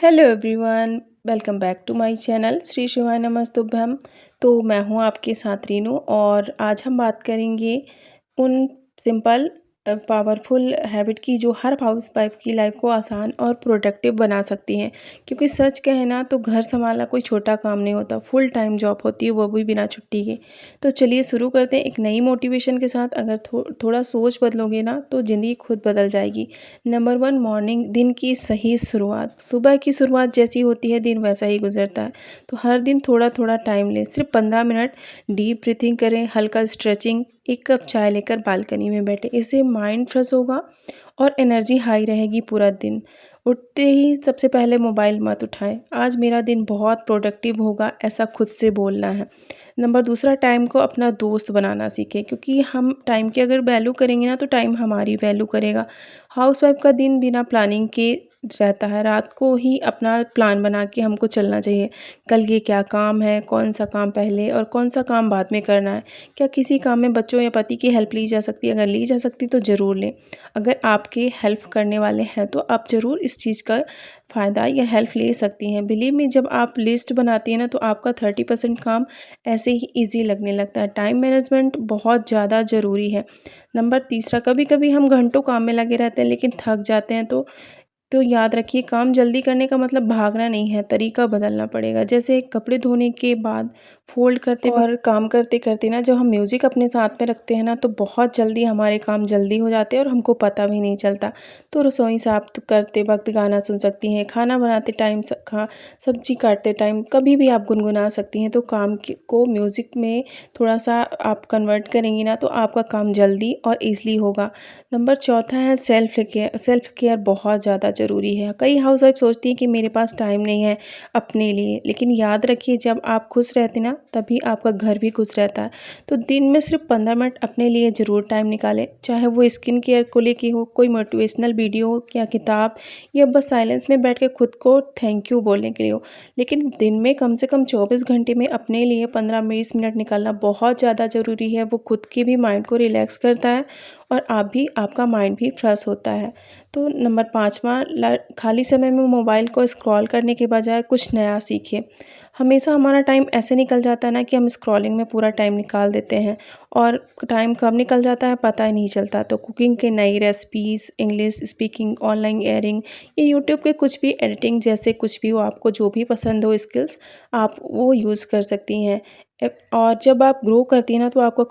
Hello everyone, welcome back to my channel Shri Shivaya Namastubhyam. तो मैं हूं आपके साथ रीनू और आज हम बात करेंगे उन सिंपल पावरफुल हैबिट की जो हर हाउस वाइफ की लाइफ को आसान और प्रोडक्टिव बना सकती हैं। क्योंकि सच कहें ना तो घर संभालना कोई छोटा काम नहीं होता, फुल टाइम जॉब होती है, वो भी बिना छुट्टी के। तो चलिए शुरू करते हैं एक नई मोटिवेशन के साथ। अगर थोड़ा सोच बदलोगे ना तो ज़िंदगी खुद बदल जाएगी। नंबर 1, मॉर्निंग, दिन की सही शुरुआत। सुबह की शुरुआत जैसी होती है दिन वैसा ही गुजरता है। तो हर दिन थोड़ा थोड़ा टाइम लें, सिर्फ 15 मिनट डीप ब्रीथिंग करें, हल्का स्ट्रेचिंग, एक कप चाय लेकर बालकनी में बैठे। इससे माइंड फ्रेश होगा और एनर्जी हाई रहेगी पूरा दिन। उठते ही सबसे पहले मोबाइल मत उठाएं। आज मेरा दिन बहुत प्रोडक्टिव होगा, ऐसा खुद से बोलना है। नंबर दूसरा, टाइम को अपना दोस्त बनाना सीखें। क्योंकि हम टाइम की अगर वैल्यू करेंगे ना तो टाइम हमारी वैल्यू करेगा। हाउसवाइफ का दिन बिना प्लानिंग के रहता है। रात को ही अपना प्लान बना के हमको चलना चाहिए। कल ये क्या काम है, कौन सा काम पहले और कौन सा काम बाद में करना है। क्या किसी काम में बच्चों या पति की हेल्प ली जा सकती है? अगर ली जा सकती तो ज़रूर लें। अगर आपके हेल्प करने वाले हैं तो आप ज़रूर इस चीज़ का फ़ायदा या हेल्प ले सकती हैं। बिलीव मी, जब आप लिस्ट बनाती हैं ना तो आपका 30% काम ऐसे ही ईजी लगने लगता है। टाइम मैनेजमेंट बहुत ज़्यादा ज़रूरी है। नंबर तीसरा, कभी कभी हम घंटों काम में लगे रहते हैं लेकिन थक जाते हैं। तो याद रखिए, काम जल्दी करने का मतलब भागना नहीं है, तरीका बदलना पड़ेगा। जैसे कपड़े धोने के बाद फोल्ड करते और काम करते करते ना जब हम म्यूज़िक अपने साथ में रखते हैं ना तो बहुत जल्दी हमारे काम जल्दी हो जाते हैं और हमको पता भी नहीं चलता। तो रसोई साफ करते वक्त गाना सुन सकती हैं, खाना बनाते टाइम सब्जी काटते टाइम कभी भी आप गुनगुना सकती हैं। तो को म्यूज़िक में थोड़ा सा आप कन्वर्ट करेंगी ना तो आपका काम जल्दी और ईज़िली होगा। नंबर चौथा है सेल्फ केयर। सेल्फ केयर बहुत ज़्यादा ज़रूरी है। कई हाउसवाइफ सोचती हैं कि मेरे पास टाइम नहीं है अपने लिए, लेकिन याद रखिए, जब आप खुश रहते ना तभी आपका घर भी खुश रहता है। तो दिन में सिर्फ 15 मिनट अपने लिए ज़रूर टाइम निकालें, चाहे वो स्किन केयर को लेके हो, कोई मोटिवेशनल वीडियो हो या किताब, या बस साइलेंस में बैठ के खुद को थैंक यू बोलने के लिए हो। लेकिन दिन में कम से कम 24 घंटे में अपने लिए 15-20 मिनट निकालना बहुत ज़्यादा ज़रूरी है। वो खुद के भी माइंड को रिलैक्स करता है और आपका माइंड भी फ्रेश होता है। तो नंबर 5वां, खाली समय में मोबाइल को स्क्रॉल करने के बजाय कुछ नया सीखिए। हमेशा हमारा टाइम ऐसे निकल जाता है ना कि हम स्क्रॉलिंग में पूरा टाइम निकाल देते हैं और टाइम कब निकल जाता है पता ही नहीं चलता। तो कुकिंग के नई recipes, English speaking, online earning, या यूट्यूब के कुछ भी एडिटिंग जैसे कुछ भी हो, आपको जो भी पसंद हो स्किल्स, आप वो यूज़ कर सकती हैं। और जब आप ग्रो करती हैं ना तो आपका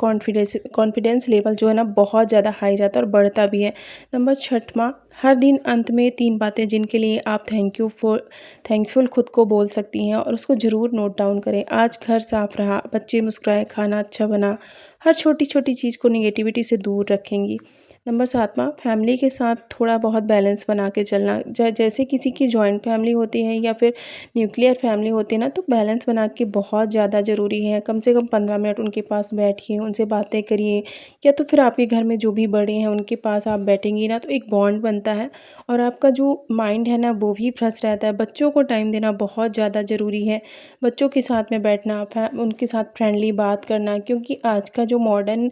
कॉन्फिडेंस लेवल जो है ना बहुत ज़्यादा हाई जाता है और बढ़ता भी है। नंबर 6वां, हर दिन अंत में 3 बातें जिनके लिए आप थैंकफुल खुद को बोल सकती हैं और उसको ज़रूर नोट डाउन करें। आज घर साफ रहा, बच्चे मुस्कुराए, खाना अच्छा बना। हर छोटी छोटी चीज़ को नेगेटिविटी से दूर रखेंगी। नंबर 7वां, फैमिली के साथ थोड़ा बहुत बैलेंस बना के चलना। जैसे किसी की जॉइंट फैमिली होती है या फिर न्यूक्लियर फैमिली होती है ना तो बैलेंस बना के बहुत ज़्यादा ज़रूरी है। कम से कम 15 मिनट उनके पास बैठिए, उनसे बातें करिए, या तो फिर आपके घर में जो भी बड़े हैं उनके पास आप बैठेंगी ना तो एक बॉन्ड बनता है और आपका जो माइंड है ना वो भी फ्रेश रहता है। बच्चों को टाइम देना बहुत ज़्यादा ज़रूरी है। बच्चों के साथ में बैठना, उनके साथ फ्रेंडली बात करना, क्योंकि आज का जो मॉडर्न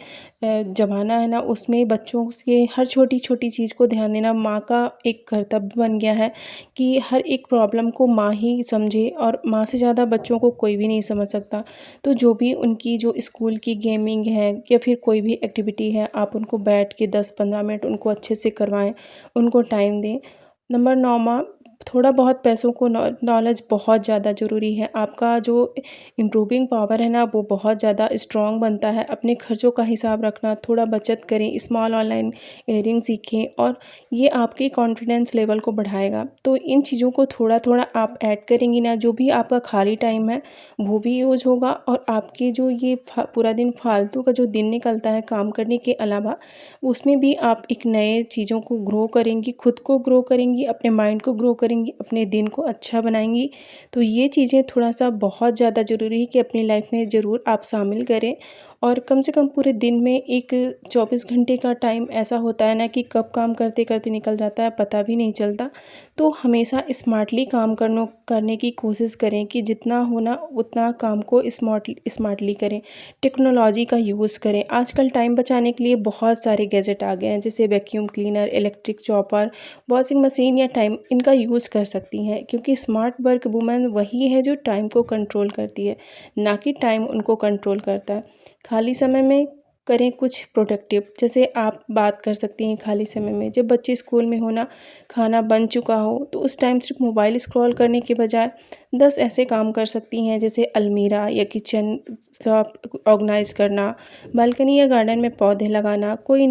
ज़माना है ना उसमें बच्चों के हर छोटी छोटी चीज़ को ध्यान देना माँ का एक कर्तव्य बन गया है कि हर एक प्रॉब्लम को माँ ही समझे, और माँ से ज़्यादा बच्चों को कोई भी नहीं समझ सकता। तो जो भी उनकी जो स्कूल की गेमिंग है या फिर कोई भी एक्टिविटी है, आप उनको बैठ के 10-15 मिनट उनको अच्छे से करवाएं, उनको टाइम दें। नंबर 9वां, थोड़ा बहुत पैसों को नॉलेज बहुत ज़्यादा ज़रूरी है। आपका जो इम्प्रूविंग पावर है ना वो बहुत ज़्यादा स्ट्रॉन्ग बनता है। अपने खर्चों का हिसाब रखना, थोड़ा बचत करें, स्मॉल ऑनलाइन एयरिंग सीखें, और ये आपके कॉन्फिडेंस लेवल को बढ़ाएगा। तो इन चीज़ों को थोड़ा थोड़ा आप ऐड करेंगी ना, जो भी आपका खाली टाइम है वो भी यूज होगा, और आपके जो ये पूरा दिन फालतू का जो दिन निकलता है काम करने के अलावा, उसमें भी आप एक नए चीज़ों को ग्रो करेंगी, खुद को ग्रो करेंगी, अपने माइंड को ग्रो करेंगी, अपने दिन को अच्छा बनाएंगी। तो ये चीज़ें थोड़ा सा बहुत ज़्यादा ज़रूरी है कि अपनी लाइफ में ज़रूर आप शामिल करें। और कम से कम पूरे दिन में एक 24 घंटे का टाइम ऐसा होता है ना कि कब काम करते करते निकल जाता है पता भी नहीं चलता। तो हमेशा स्मार्टली काम करने की कोशिश करें कि जितना हो ना उतना काम को स्मार्टली करें, टेक्नोलॉजी का यूज़ करें। आजकल टाइम बचाने के लिए बहुत सारे गैजेट आ गए हैं, जैसे vacuum cleaner, electric chopper, washing machine या टाइम इनका यूज़ कर सकती हैं, क्योंकि स्मार्ट वर्क वूमेन वही है जो टाइम को कंट्रोल करती है, ना कि टाइम उनको कंट्रोल करता है। खाली समय में करें कुछ प्रोडक्टिव, जैसे आप बात कर सकती हैं खाली समय में जब बच्चे स्कूल में हो ना, खाना बन चुका हो, तो उस टाइम सिर्फ मोबाइल स्क्रॉल करने के बजाय 10 ऐसे काम कर सकती हैं, जैसे अलमीरा या किचन स्लॉप ऑर्गेनाइज करना, बालकनी या गार्डन में पौधे लगाना, कोई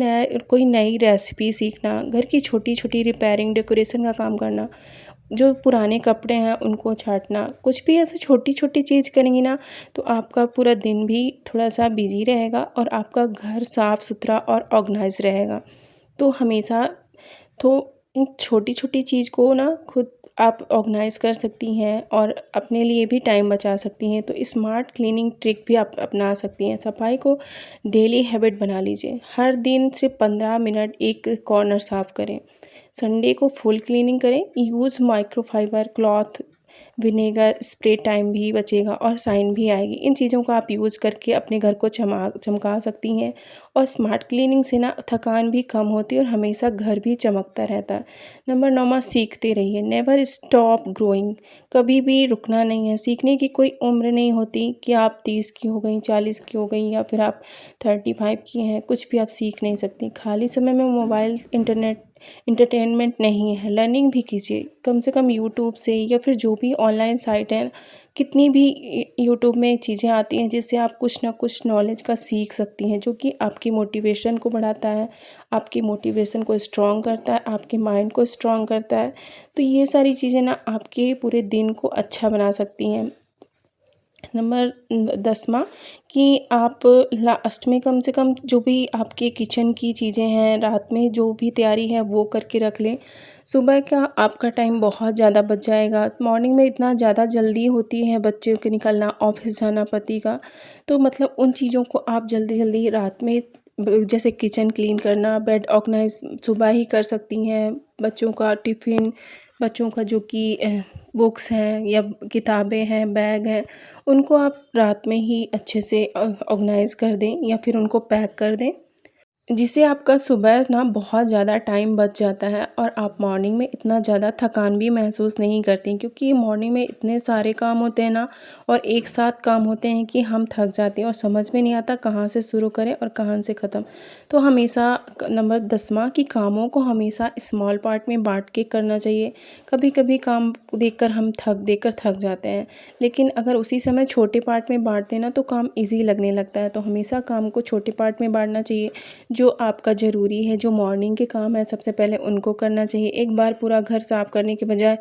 नई रेसिपी सीखना, घर की छोटी छोटी रिपेयरिंग डेकोरेशन का काम करना, जो पुराने कपड़े हैं उनको छाँटना। कुछ भी ऐसे छोटी छोटी चीज़ करेंगी ना, तो आपका पूरा दिन भी थोड़ा सा बिजी रहेगा और आपका घर साफ़ सुथरा और ऑर्गेनाइज रहेगा। तो हमेशा तो इन छोटी छोटी चीज़ को ना खुद आप ऑर्गेनाइज कर सकती हैं और अपने लिए भी टाइम बचा सकती हैं। तो स्मार्ट क्लीनिंग ट्रिक भी आप अपना सकती हैं। सफाई को डेली हैबिट बना लीजिए, हर दिन से 15 मिनट एक कॉर्नर साफ़ करें। संडे को फुल क्लीनिंग करें। Use microfibre cloth, vinegar spray, time भी बचेगा और शाइन भी आएगी। इन चीज़ों का आप यूज़ करके अपने घर को चमका सकती हैं। और स्मार्ट क्लीनिंग से ना थकान भी कम होती है और हमेशा घर भी चमकता रहता है। नंबर 9, सीखते रहिए, नेवर स्टॉप ग्रोइंग। कभी भी रुकना नहीं है। सीखने की कोई उम्र नहीं होती कि आप 30 की हो गई, 40 की हो गई या फिर आप 35 की हैं, कुछ भी आप सीख नहीं सकती। खाली समय में मोबाइल इंटरनेट इंटरटेनमेंट नहीं है, लर्निंग भी कीजिए। कम से कम यूट्यूब से या फिर जो भी ऑनलाइन साइट है, कितनी भी यूट्यूब में चीज़ें आती हैं जिससे आप कुछ ना कुछ नॉलेज का सीख सकती हैं, जो कि आपकी मोटिवेशन को बढ़ाता है, आपकी मोटिवेशन को स्ट्रॉन्ग करता है, आपके माइंड को स्ट्रॉन्ग करता है। तो ये सारी चीज़ें ना आपके पूरे दिन को अच्छा बना सकती हैं। नंबर 10वां, कि आप लास्ट में कम से कम जो भी आपके किचन की चीज़ें हैं, रात में जो भी तैयारी है वो करके रख लें। सुबह का आपका टाइम बहुत ज़्यादा बच जाएगा। मॉर्निंग में इतना ज़्यादा जल्दी होती है बच्चों के निकलना, ऑफिस जाना, पति का, तो मतलब उन चीज़ों को आप जल्दी जल्दी रात में जैसे किचन क्लीन करना, बेड ऑर्गेनाइज सुबह ही कर सकती हैं। बच्चों का टिफ़िन, बच्चों का जो कि बुक्स हैं या किताबें हैं, बैग हैं, उनको आप रात में ही अच्छे से ऑर्गेनाइज़ कर दें या फिर उनको पैक कर दें, जिससे आपका सुबह ना बहुत ज़्यादा टाइम बच जाता है और आप मॉर्निंग में इतना ज़्यादा थकान भी महसूस नहीं करती, क्योंकि मॉर्निंग में इतने सारे काम होते हैं ना और एक साथ काम होते हैं कि हम थक जाते हैं और समझ में नहीं आता कहाँ से शुरू करें और कहाँ से ख़त्म। तो हमेशा नंबर 10वां, कि कामों को हमेशा स्मॉल पार्ट में बांट के करना चाहिए। कभी कभी काम देखकर हम थक जाते हैं, लेकिन अगर उसी समय छोटे पार्ट में बांट देना तो काम ईजी लगने लगता है। तो हमेशा काम को छोटे पार्ट में बांटना चाहिए। जो आपका ज़रूरी है, जो मॉर्निंग के काम है, सबसे पहले उनको करना चाहिए। एक बार पूरा घर साफ़ करने के बजाय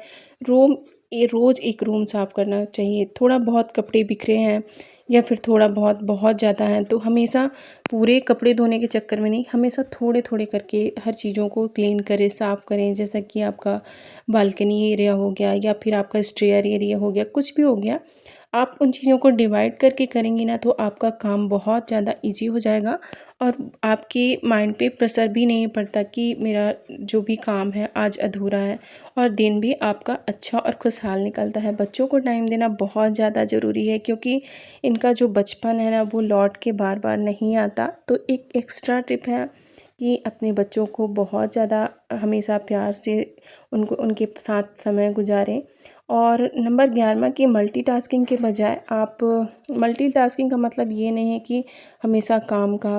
रोज़ एक रूम साफ़ करना चाहिए। थोड़ा बहुत कपड़े बिखरे हैं या फिर थोड़ा बहुत बहुत ज़्यादा हैं, तो हमेशा पूरे कपड़े धोने के चक्कर में नहीं, हमेशा थोड़े थोड़े करके हर चीज़ों को क्लीन करें, साफ़ करें। जैसा कि आपका बालकनी एरिया हो गया या फिर आपका स्टेयर एरिया हो गया, कुछ भी हो गया, आप उन चीज़ों को डिवाइड करके करेंगी ना, तो आपका काम बहुत ज़्यादा इजी हो जाएगा और आपके माइंड पे प्रेशर भी नहीं पड़ता कि मेरा जो भी काम है आज अधूरा है, और दिन भी आपका अच्छा और खुशहाल निकलता है। बच्चों को टाइम देना बहुत ज़्यादा ज़रूरी है, क्योंकि इनका जो बचपन है ना, वो लौट के बार बार नहीं आता। तो एक एक्स्ट्रा टिप है कि अपने बच्चों को बहुत ज़्यादा हमेशा प्यार से उनके साथ समय गुजारें। और नंबर 11वां, कि मल्टीटास्किंग के बजाय आप मल्टीटास्किंग का मतलब ये नहीं है कि हमेशा काम का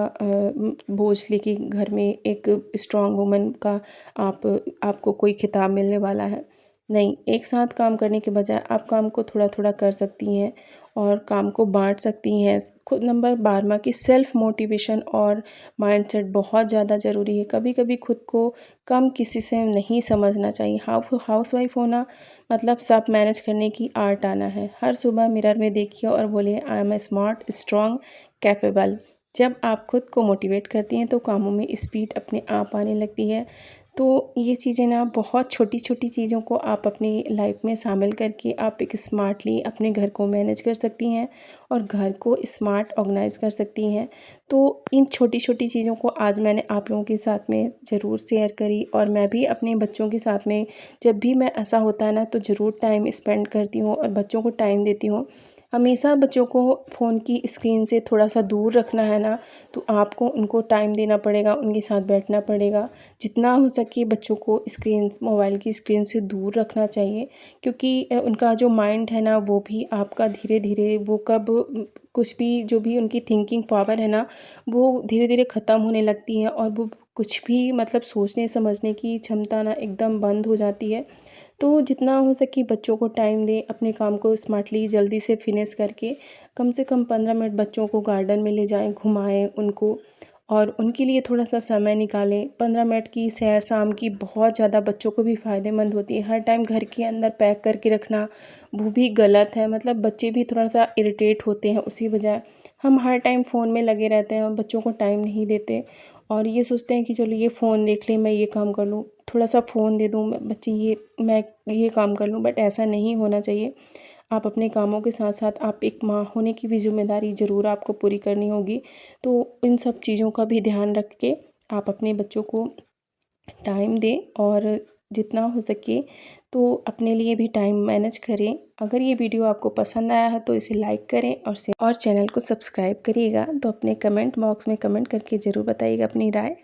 बोझ लेके घर में एक स्ट्रॉन्ग वुमन का आपको कोई खिताब मिलने वाला है। नहीं, एक साथ काम करने के बजाय आप काम को थोड़ा थोड़ा कर सकती हैं और काम को बांट सकती हैं। खुद नंबर 12वां, की सेल्फ मोटिवेशन और माइंडसेट बहुत ज़्यादा ज़रूरी है। कभी कभी खुद को कम किसी से नहीं समझना चाहिए। हाउसवाइफ होना मतलब सब मैनेज करने की आर्ट आना है। हर सुबह मिरर में देखिए और बोलिए, I am a smart, strong, capable. जब आप खुद को मोटिवेट करती हैं तो कामों में स्पीड अपने आप आने लगती है। तो ये चीज़ें ना बहुत छोटी-छोटी चीज़ों को आप अपनी लाइफ में शामिल करके आप एक स्मार्टली अपने घर को मैनेज कर सकती हैं और घर को स्मार्ट ऑर्गेनाइज़ कर सकती हैं। तो इन छोटी-छोटी चीज़ों को आज मैंने आप लोगों के साथ में ज़रूर शेयर करी और मैं भी अपने बच्चों के साथ में जब भी मैं ऐसा होता है ना तो ज़रूर टाइम स्पेंड करती हूँ और बच्चों को टाइम देती हूँ। हमेशा बच्चों को फ़ोन की स्क्रीन से थोड़ा-सा दूर रखना है ना, तो आपको उनको टाइम देना पड़ेगा, उनके साथ बैठना पड़ेगा। जितना हो सके बच्चों को मोबाइल की स्क्रीन से दूर रखना चाहिए, क्योंकि उनका जो माइंड है ना वो भी आपका धीरे-धीरे वो कब कुछ भी जो भी उनकी थिंकिंग पावर है ना, वो धीरे-धीरे ख़त्म होने लगती है और वो कुछ भी मतलब सोचने समझने की क्षमता ना एकदम बंद हो जाती है। तो जितना हो सके बच्चों को टाइम दें, अपने काम को स्मार्टली जल्दी से फिनिश करके कम से कम 15 मिनट बच्चों को गार्डन में ले जाएँ, घुमाएँ उनको और उनके लिए थोड़ा-सा समय निकालें। 15 मिनट की सैर शाम की बहुत ज़्यादा बच्चों को भी फ़ायदेमंद होती है। हर टाइम घर के अंदर पैक करके रखना वो भी गलत है, मतलब बच्चे भी थोड़ा-सा इरिटेट होते हैं उसी बजाय हम हर टाइम फ़ोन में लगे रहते हैं और बच्चों को टाइम नहीं देते और ये सोचते हैं कि चलो ये फ़ोन देख लें, मैं ये काम कर लूँ, थोड़ा-सा फ़ोन दे दूँ बच्चे मैं ये काम कर लूँ, बट ऐसा नहीं होना चाहिए। आप अपने कामों के साथ-साथ आप एक माँ होने की भी ज़िम्मेदारी ज़रूर आपको पूरी करनी होगी। तो इन सब चीज़ों का भी ध्यान रख के आप अपने बच्चों को टाइम दें और जितना हो सके तो अपने लिए भी टाइम मैनेज करें। अगर ये वीडियो आपको पसंद आया है तो इसे लाइक करें और चैनल को सब्सक्राइब करिएगा। तो अपने कमेंट बॉक्स में कमेंट करके ज़रूर बताइएगा अपनी राय।